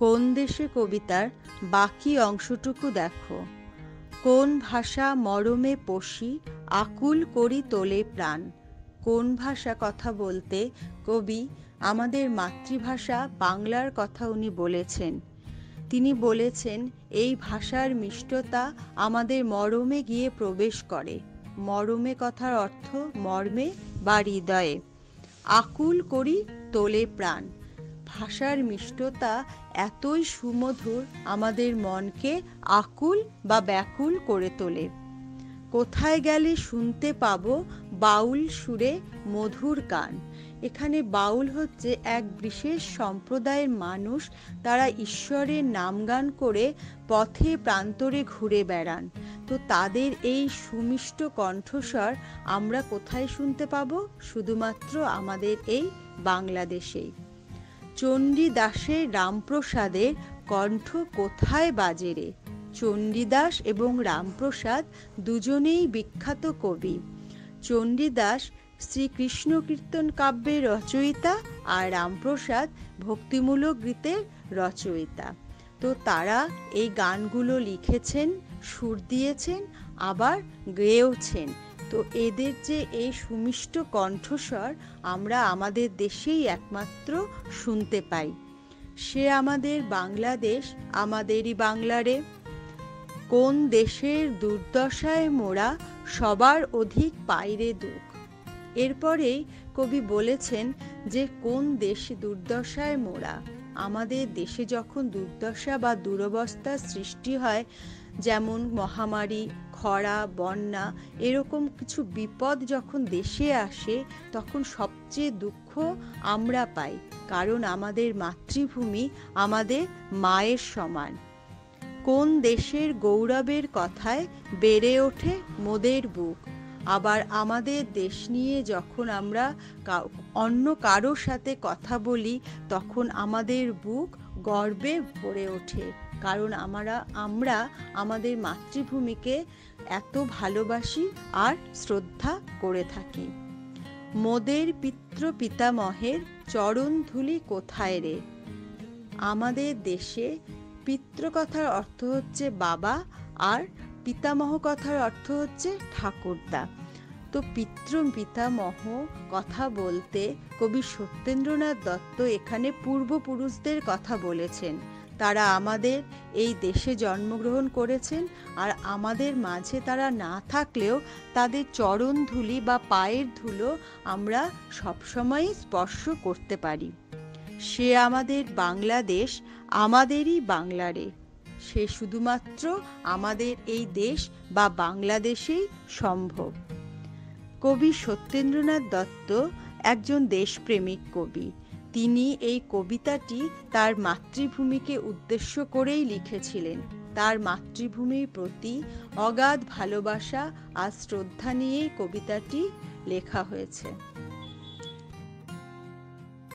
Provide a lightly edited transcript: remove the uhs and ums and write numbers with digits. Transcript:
কোন দেশে কবিতার বাকি অংশটুকু দেখো। কোন ভাষা মরমে পশি আকুল করি তোলে প্রাণ। কোন ভাষা কথা বলতে কবি আমাদের মাতৃভাষা বাংলার কথা উনি বলেছেন। তিনি বলেছেন এই ভাষার মিষ্টতা আমাদের মরমে গিয়ে প্রবেশ করে। মরমে কথার অর্থ মর্মে বা হৃদয়ে। আকুল করি তোলে প্রাণ। ভাষার মিষ্টতা এতই সুমধুর আমাদের মনকে আকুল বা ব্যাকুল করে তোলে। কোথায় গেলে শুনতে পাবো বাউল সুরে মধুর গান। এখানে বাউল হচ্ছে এক বিশেষ সম্প্রদায়ের মানুষ। তারা ঈশ্বরের নামগান করে পথে প্রান্তরে ঘুরে বেড়ান। তো তাদের এই সুমিষ্ট কণ্ঠস্বর আমরা কোথায় শুনতে পাবো? শুধুমাত্র আমাদের এই বাংলাদেশেই। চণ্ডীদাসের রামপ্রসাদের কণ্ঠ কোথায় বাজে রে। চণ্ডীদাস এবং রামপ্রসাদ দুজনেই বিখ্যাত কবি। চণ্ডীদাস শ্রীকৃষ্ণ কীর্তন কাব্যের রচয়িতা আর রামপ্রসাদ ভক্তিমূলক গীতের রচয়িতা। তো তারা এই গানগুলো লিখেছেন, সুর দিয়েছেন, আবার গেয়েওছেন। তো এদের যে এই সুমিষ্ট কণ্ঠস্বর আমরা আমাদের দেশেই একমাত্র শুনতে পাই। সে আমাদের বাংলাদেশ আমাদেরই বাংলারে। কোন দেশের দুর্দশায় মোরা সবার অধিক পাইরে দুঃখ। এরপরেই কবি বলেছেন যে কোন দেশ দুর্দশায় মোরা। আমাদের দেশে যখন দুর্দশা বা দুরবস্থার সৃষ্টি হয়, যেমন মহামারী, খরা, বন্যা, এরকম কিছু বিপদ যখন দেশে আসে, তখন সবচেয়ে দুঃখ আমরা পাই। কারণ আমাদের মাতৃভূমি আমাদের মায়ের সমান। কোন দেশের গৌরবের কথায় বেড়ে ওঠে মোদের বুক। আবার আমাদের দেশ নিয়ে যখন আমরা অন্য কারোর সাথে কথা বলি, তখন আমাদের বুক গর্বে ভরে ওঠে। কারণ আমরা আমাদের মাতৃভূমিকে এত ভালোবাসি আর শ্রদ্ধা করে থাকি। মোদের পিতৃ পিতামহের চরণ ধুলি কোথায় রে। আমাদের দেশে পিতৃ কথার অর্থ হচ্ছে বাবা, আর পিতামহ কথার অর্থ হচ্ছে ঠাকুরদা। তো পিতৃ পিতামহ কথা বলতে কবি সত্যেন্দ্রনাথ দত্ত এখানে পূর্বপুরুষদের কথা বলেছেন। তারা আমাদের এই দেশে জন্মগ্রহণ করেছেন, আর আমাদের মাঝে তারা না থাকলেও তাদের চরণ ধুলি বা পায়ের ধুলো আমরা সবসময়ই স্পর্শ করতে পারি। সে আমাদের বাংলাদেশ আমাদেরই বাংলারে। সে শুধুমাত্র আমাদের এই দেশ বা বাংলাদেশেই সম্ভব। কবি সত্যেন্দ্রনাথ দত্ত একজন দেশপ্রেমিক কবি। তিনি এই কবিতাটি তার মাতৃভূমিকে উদ্দেশ্য করেই লিখেছিলেন। তার মাতৃভূমির প্রতি অগাধ ভালোবাসা আর শ্রদ্ধা নিয়েই কবিতাটি লেখা হয়েছে।